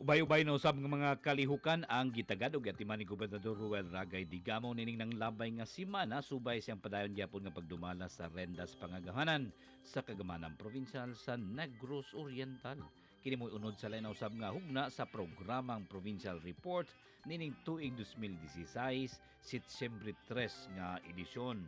Ubay-ubay na usab nga mga kalihukan ang gitagad og atiman ni Gobernador Ruel Ragay Digamo nining nang labay nga semana subay siyang padayon gyapon nga pagdumala sa rendas pangagahanan sa kagamanang probinsyal sa Negros Oriental. Kini mo'y unod sa lain na usab nga hugna sa programang Provincial Report nining tuig 2016 Setyembre 3 nga edisyon.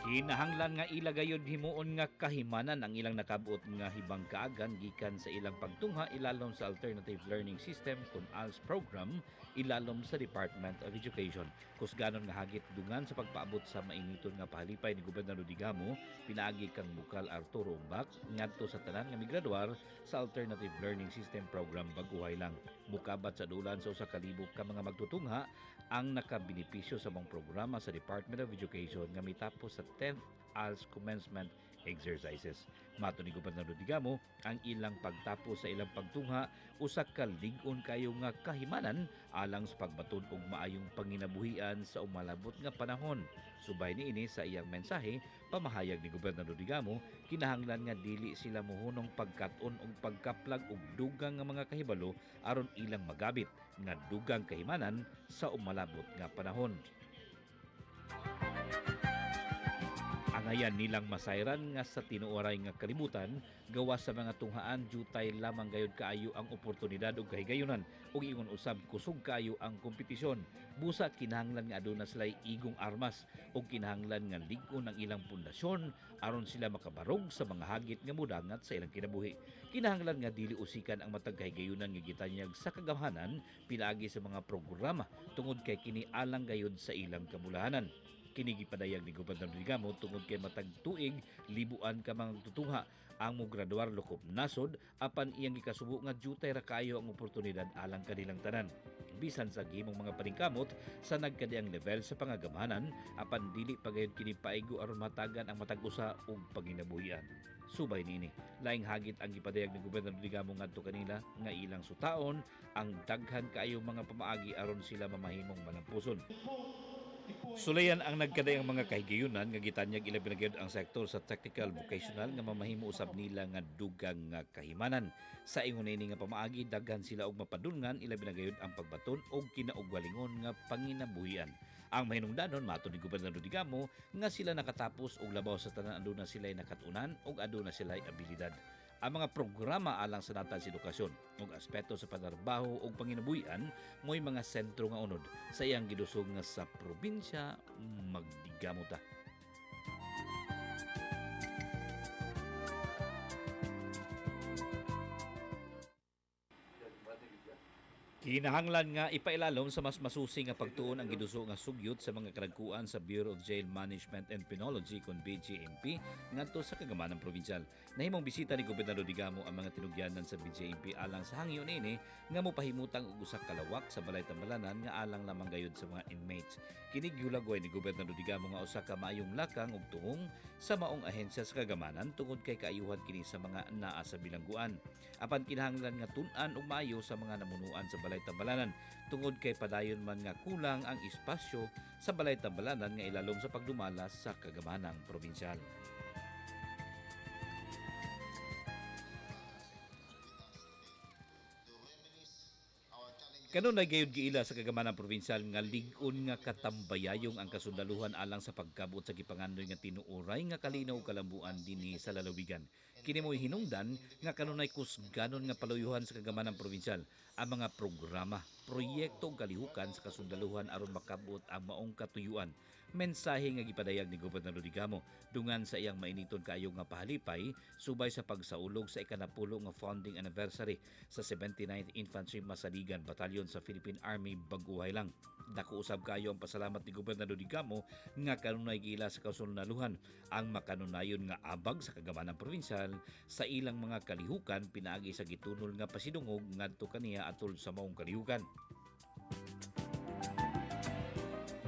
Kinahanglan nga ilagayod himuon nga kahimanan ang ilang nakabot nga hibang kaagan gikan sa ilang pagtungha ilalom sa Alternative Learning System kun ALS program ilalom sa Department of Education. Kusganon nga hagit dungan sa pagpaabot sa mainiton nga pahalipay ni Gobernador Digamo pinaagi kang Bukal Arturo Umbak ngadto sa tanan nga migraduar sa Alternative Learning System program baguhay lang. Mukabat sa dulan sa usa ka libo ka mga magtutungha ang nakabenepisyo sa mong programa sa Department of Education nga mitapos sa 10th ALS commencement exercises. Mato ni Gobernador Digamo, ang ilang pagtapos sa ilang pagtungha usa ka lig-on kayo nga kahimanan alang sa pagbaton og maayong panginabuhian sa umalabot nga panahon. Subay niini sa iyang mensahe, pamahayag ni Gobernador Digamo, kinahanglan nga dili sila mohunong pagkat-on og pagkaplag og dugang nga mga kahibalo aron ilang magabit nga dugang kahimanan sa umalabot nga panahon. Angayan nilang masayran nga sa tinuoray nga kalibutan gawas sa mga tunghaan jutay lamang gayud kaayo ang oportunidad ug kahigayunan ug ingon usab kusog kaayo ang kompetisyon. Busa kinahanglan nga aduna sila'y igong armas ug kinahanglan nga lig-on ang ilang pundasyon aron sila makabarog sa mga hagit nga mudangat sa ilang kinabuhi. Kinahanglan nga dili usikan ang matag kahigayunan nga gitanyag sa kagamahanan pinaagi sa mga programa tungod kay kini alang gayud sa ilang kamulahanan. Kini gipadayag ni Gobernador Digamo tungod kay matag tuig libuan ka mga tutungha ang mograduar lokop nasod apan iyang gikasubo nga jutay ra kaayo ang oportunidad alang kanilang tanan. Bisan sa gihimong mga paningkamot sa nagkadiang level sa pangagamahanan apan dili pagayod kini paigo aron matagan ang matag usa og panginabuhian. Subay niini, laing hagit ang gipadayag ni Gobernador Digamo ngadto kanila nga ilang sutaon ang daghan kaayo mga pamaagi aron sila mamahimong manampuson. Sulayan ang nagkadayang mga kahigayunan nga gitanyag ila pinagayod ang sektor sa technical vocational nga mamahimo usab nila nga dugang nga kahimanan. Sa ingon ini nga pamaagi daghan sila og mapadulngan ila pinagayod ang pagbaton og kinaugwalingon nga panginabuhian. Ang mahinungdanon mato ni Gobernador Digamo nga sila nakatapos og labaw sa tanan aduna sila'y nakatunan og aduna sila'y abilidad. Ang mga programa alang sa natal sa edukasyon ug aspeto sa panarbaho ug panginabuhian mo'y mga sentro nga unod sa iyang gidusog nga sa probinsya magdigamo ta. Kinahanglan nga ipailalom sa mas masusing nga pagtuon ang giduso nga sugyot sa mga kadagkuan sa Bureau of Jail Management and Penology kon BJMP ngadto sa kagamanang probinsyal. Nahimong bisita ni Gobernador Digamo ang mga tinugyanan sa BJMP alang sa hangyo niini nga mopahimutang og usa ka lawak sa balay tambalanan nga alang lamang gayud sa mga inmates. Kini giulagway ni Gobernador Digamo nga usa ka maayong lakang ug tuong sa maong ahensya sa kagamanan tungod kay kaayuhan kini sa mga naa sa bilangguan. Apan kinahanglan nga tun-an og maayo sa mga namunuan sa balay tambalanan tungod kay padayon man nga kulang ang espasyo sa balay tambalanan nga ilalom sa pagdumalas sa kagamanang probinsyal. Kanunay gayud giila sa kagamanang probinsyal nga lig-on nga katambayayong ang kasundaluhan alang sa pagkabot sa gipangandoy nga tinuoray nga kalinaw kalambuan dinhi sa lalawigan. Kini mo'y hinungdan nga kanunay kusganon nga paluyuhan sa kagamanang probinsyal ang mga programa, proyekto ug kalihukan sa kasundaluhan aron makabot ang maong katuyuan. Mensahe nga gipadayag ni Gobernador Digamo dungan sa iyang mainiton kaayo nga pahalipay subay sa pagsaulog sa ikanapulo nga founding anniversary sa 79th Infantry Masaligan Batalyon sa Philippine Army baguhay lang. Dako usab kayo ang pasalamat ni Gobernador Digamo nga kanunay giila sa kasundaluhan ang makanunayon nga abag sa kagamanang probinsyal sa ilang mga kalihukan pinaagi sa gitunol nga pasidungog ngadto kaniya atol sa maong kalihukan.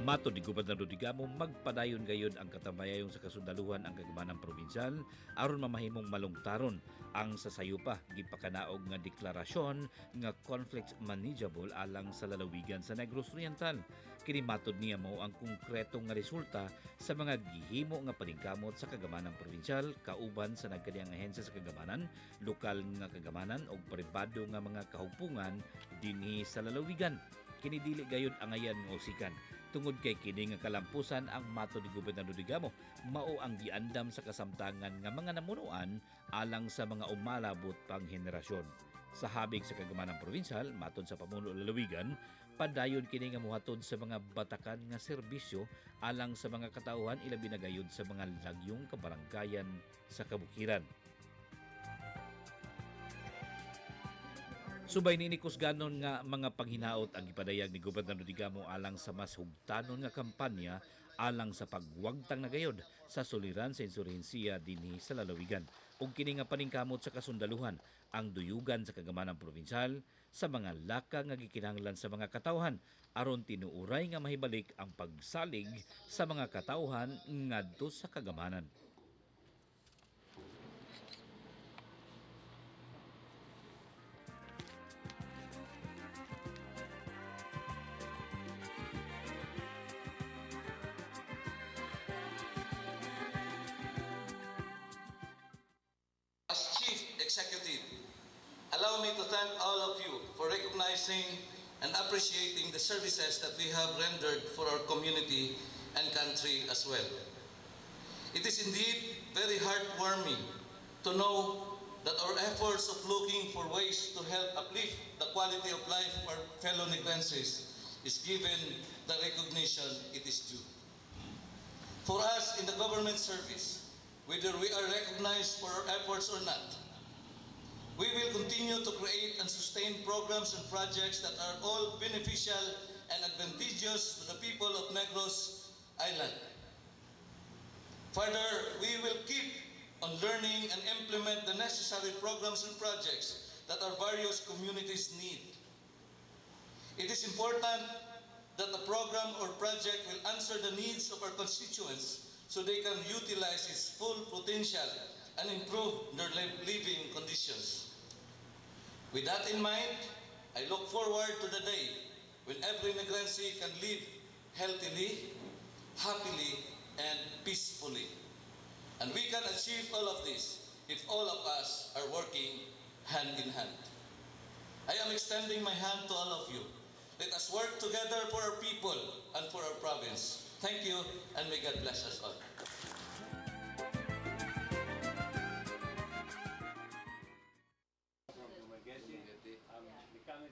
Mato ni Gobernador Digamo magpadayon gayud ang katambayayong sa kasundaluhan ang kagamanang probinsyal aron mamahimong malungtaron ang sasayupa gipakanaog nga deklarasyon nga conflict manageable alang sa lalawigan sa Negros Oriental. Kini matud niya mao ang konkretong nga resulta sa mga gihimo nga paningkamot sa kagamanang probinsyal kauban sa nagkadiyang ahensya sa kagamanan, lokal nga kagamanan ug pribado nga mga kahugpungan dinhi sa lalawigan. Kini dili gayud angayan nga usikan. Tungod kay kini nga kalampusan ang matud ni Gobernador Digamo mao ang giandam sa kasamtangan nga mga namunuan alang sa mga umalabot pang henerasyon. Sa habig sa kagamanang probinsyal, matud sa pamuno lalawigan, padayon kini nga muhatod sa mga batakan nga serbisyo alang sa mga katauhan ilabi na gayud sa mga lagyong kabaranggayan sa kabukiran. Subay ni kusganon nga mga panghinaot ang ipadayag ni Gobernador Digamo alang sa mas hugtanon nga kampanya alang sa pagwagtang na gayod sa suliran sa insurhensiya dinhi sa lalawigan. Ug kini nga paningkamot sa kasundaluhan ang duyugan sa kagamanang probinsyal sa mga laka nga gikinahanglan sa mga katawhan aron tinuuray nga mahibalik ang pagsalig sa mga katawhan ngadto sa kagamanan. As Chief Executive, allow me to thank all of you for recognizing and appreciating the services that we have rendered for our community and country as well. It is indeed very heartwarming to know that our efforts of looking for ways to help uplift the quality of life of our fellow Negrenses is given the recognition it is due. For us in the government service, whether we are recognized for our efforts or not, we will continue to create and sustain programs and projects that are all beneficial and advantageous to the people of Negros Island. Further, we will keep on learning and implement the necessary programs and projects that our various communities need. It is important that the program or project will answer the needs of our constituents so they can utilize its full potential and improve their living conditions. With that in mind, I look forward to the day when every Negrense can live healthily, happily, and peacefully. And we can achieve all of this if all of us are working hand in hand. I am extending my hand to all of you. Let us work together for our people and for our province. Thank you, and may God bless us all.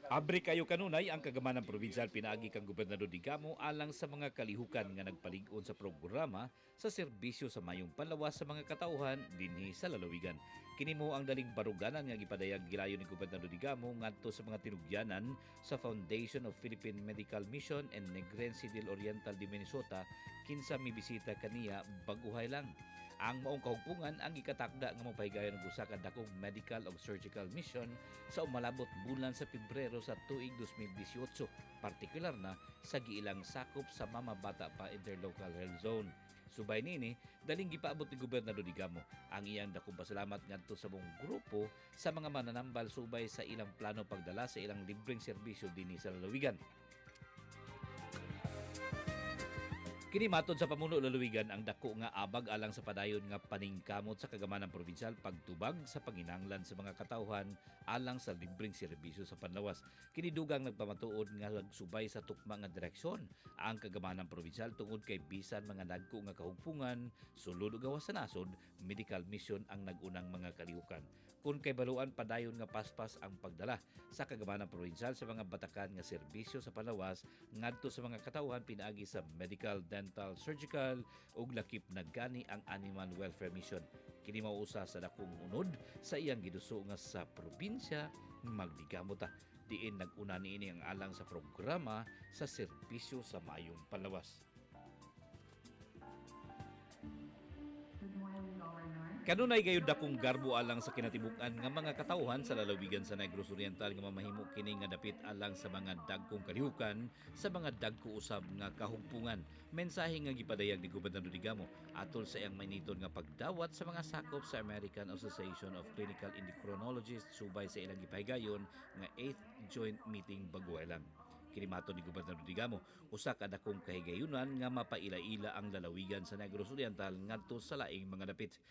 Abre kayo kanunay ang kagamanang probinsyal pinaagi kang Gobernador Digamo alang sa mga kalihukan nga nagpalig-on sa programa sa serbisyo sa mayong panlawas sa mga katauhan dinhi sa lalawigan. Kini mo ang daling baruganan nga gipadayag gilayon ni Gobernador Digamo ngadto sa mga tinugyanan sa Foundation of Philippine Medical Mission and Negrense del Oriental de Minnesota kinsa mibisita kaniya baguhay lang. Ang maong kahugpungan ang ikatakda nga mapahigayon ng usa ka dakong medical o surgical mission sa umalabot bulan sa Pebrero sa tuig 2018, partikular na sa giilang sakop sa Mama Bata Pa Interlocal Health Zone. Subay nini, daling gipaabot ni Gobernador Digamo ang iyang dakong pasalamat ngadto sa buong grupo sa mga mananambal subay sa ilang plano pagdala sa ilang libreng serbisyo dinhi sa lalawigan. Kini matod sa pamuno lalawigan ang dako nga abag alang sa padayon nga paningkamot sa kagamanang probinsyal pagtubag sa panginahanglan sa mga katawhan alang sa libreng serbisyo sa panlawas. Kini dugang nagpamatuod nga subay sa tukma nga direksyon ang kagamanang probinsyal tungod kay bisan mga dagko nga kahugpungan, sulod ug gawas sa nasod, medical mission ang nagunang mga kalihukan. Kung kay baluan padayon nga paspas ang pagdala sa kagamanang probinsyal sa mga batakan nga serbisyo sa panlawas ngadto sa mga katawhan pinaagi sa medical, dental, surgical ug lakip na gani ang animal welfare mission. Kini mao usa sa dakong unod sa iyang giduso nga sa probinsya magdigamo ta diin nag-una niini ang alang sa programa sa serbisyo sa mayong panlawas. Kanunay gayud dakong garbo alang sa kinatibuk-an nga mga katawhan sa lalawigan sa Negros Oriental nga mamahimo kini nga dapit alang sa mga dagkong kalihukan sa mga dagko usab nga kahugpungan. Mensahe nga gipadayag ni Gobernador Digamo atol sa iyang mainiton nga pagdawat sa mga sakop sa American Association of Clinical Endocrinologists subay sa ilang gipahigayon nga 8th Joint Meeting baguhay lang. Kinimato ni Gobernador Digamo, usa ka dakong kahigayunan nga mapaila-ila ang lalawigan sa Negros Oriental ngadto sa laing mga dapit.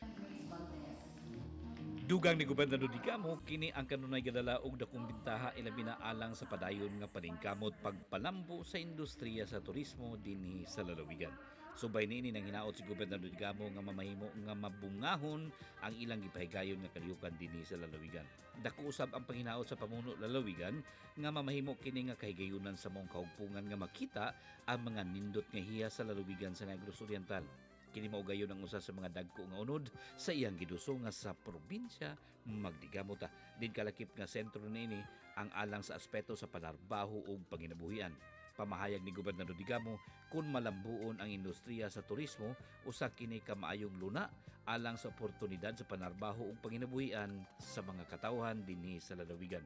Dugang ni Gobernador Digamo, kini ang kanunay gadala og dakong bintaha ilabi na alang sa padayon nga paningkamot pagpalambo sa industriya sa turismo dinhi sa lalawigan. Subay niini nang hinaot si Gobernador Digamo nga mamahimo nga mabungahon ang ilang gipahigayon nga kalihukan dinhi sa lalawigan. Dako usab ang panghinaot sa pamuno lalawigan nga mamahimo kini nga kahigayunan sa mong kahugpungan nga makita ang mga nindot nga hiya sa lalawigan sa Negros Oriental. Kini mao gayon ang usa sa mga dagko nga unod sa iyang giduso nga sa probinsya Magdigamo ta. Din kalakip nga sentro niini ang alang sa aspeto sa panarbaho ug panginabuhian. Pamahayag ni Gobernador Digamo kung malambuon ang industriya sa turismo, usa kini ka maayong luna alang sa oportunidad sa panarbaho ug panginabuhian sa mga katawhan dinhi sa lalawigan.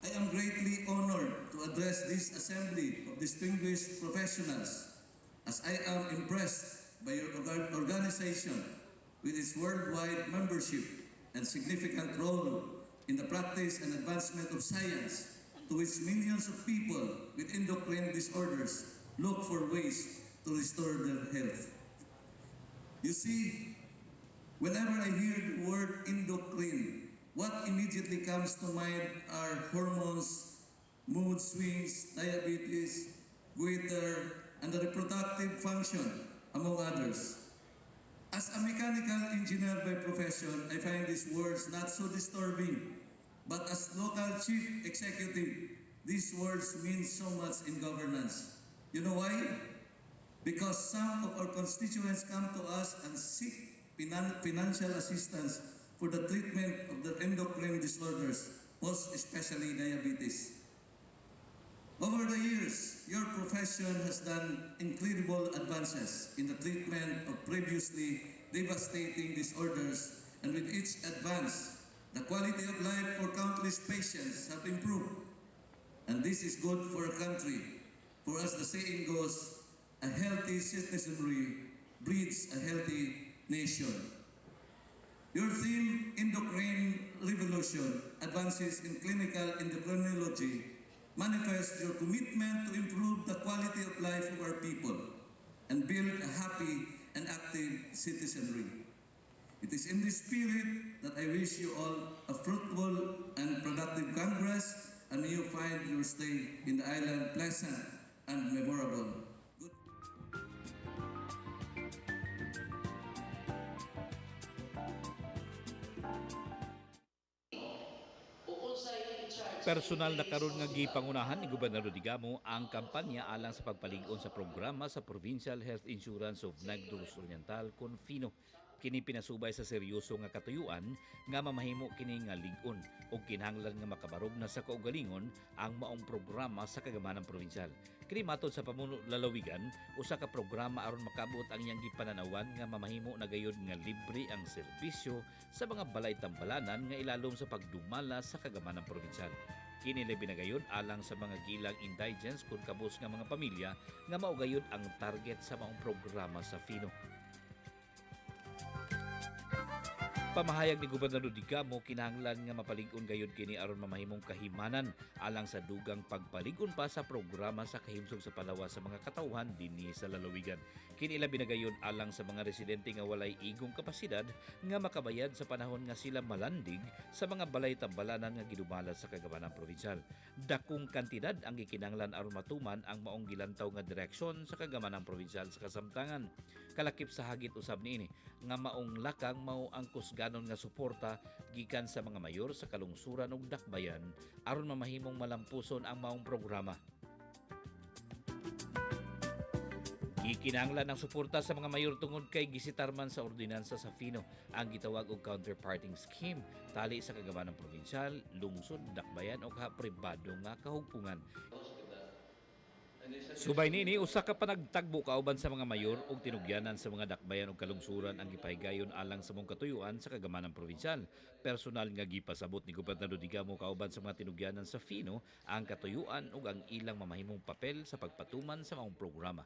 I am greatly honored to address this assembly of distinguished professionals as I am impressed by your organization with its worldwide membership and significant role in the practice and advancement of science, to which millions of people with endocrine disorders look for ways to restore their health. You see, whenever I hear the word endocrine, what immediately comes to mind are hormones, mood swings, diabetes, goiter, and the reproductive function, among others. As a mechanical engineer by profession, I find these words not so disturbing, but as local chief executive, these words mean so much in governance. You know why? Because some of our constituents come to us and seek financial assistance for the treatment of their endocrine disorders, most especially diabetes. Over the years, your profession has done incredible advances in the treatment of previously devastating disorders, and with each advance, the quality of life for countless patients have improved. And this is good for a country, for as the saying goes, a healthy citizenry breeds a healthy nation. Your theme, Endocrine Revolution, Advances in Clinical Endocrinology, manifests your commitment to improve the quality of life of our people and build a happy and active citizenry. It is in this spirit that I wish you all a fruitful and productive Congress, and may you find your stay in the island pleasant and memorable. Personal na karon nga gipangunahan ni Gobernador Digamo ang kampanya alang sa pagpalig-on sa programa sa Provincial Health Insurance of Negros Oriental Confino. Kini pinasubay sa seryoso nga katuyuan nga mamahimo kini nga lig-on o kinahanglan nga makabarog na sa kaugalingon ang maong programa sa kagamhanang probinsyal. Kini matod sa pamuno lalawigan, usa ka programa aron makabot ang iyang gipananawan nga mamahimo na gayud nga libre ang serbisyo sa mga balay-tambalanan nga ilalom sa pagdumala sa kagamhanang probinsyal. Kini labi na gayud alang sa mga gilang indigents kun kabus nga mga pamilya nga mao gayud ang target sa maong programa sa Fino. Pamahayag ni Gobernador Digamo, kinahanglan nga mapalig-on gayud kini aron mamahimong kahimanan alang sa dugang pagpalig-on pa sa programa sa kahimsog sa palawa sa mga katawhan dinhi sa lalawigan. Kini labi na gayud alang sa mga residente nga walay igong kapasidad nga makabayad sa panahon nga sila malandig sa mga balay-tambalanan nga gidumala sa kagamhanang probinsyal. Dakong kantidad ang gikinahanglan aron matuman ang maong gilantaw nga direksyon sa kagamhanang probinsyal sa kasamtangan. Kalakip sa hagit usab niini nga maong lakang mao ang kusganon nga suporta gikan sa mga mayor sa kalungsuran ug dakbayan aron mamahimong malampuson ang maong programa. Gikinahanglan ang suporta sa mga mayor tungod kay gisitar man sa ordinansa sa Fino ang gitawag og counterparting scheme tali sa kagamhanang probinsyal, lungsod, dakbayan o pribado nga kahugpungan. Subay niini usa ka panagtagbo kauban sa mga mayor ug tinugyanan sa mga dakbayan ug kalungsuran ang gipahigayon alang sa mong katuyuan sa kagamhanang probinsyal. Personal nga gipasabot ni Gobernador Digamo kauban sa mga tinugyanan sa Fino ang katuyuan ug ang ilang mamahimong papel sa pagpatuman sa maong programa.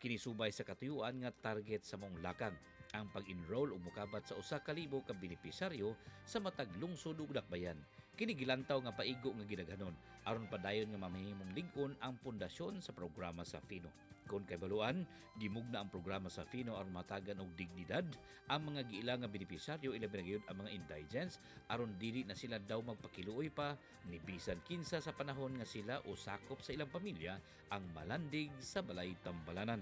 Kinisubay sa katuyuan nga target sa maong lakang. ang pag-enroll o mukabat sa usa ka libo ka benepisaryo sa matag lungsod ug dakbayan. Kini gilantaw nga paigo nga gidaghanon aron padayon nga mamahimong lig-on ang pundasyon sa programa sa Fino. Kung kaibaluan, gimugna ang programa sa Fino aron matagan og dignidad ang mga giila nga benepisaryo ilabi na gyud ang mga indigents aron dili na sila daw magpakiluoy pa ni bisan kinsa sa panahon nga sila o sakop sa ilang pamilya ang malandig sa balay tambalanan.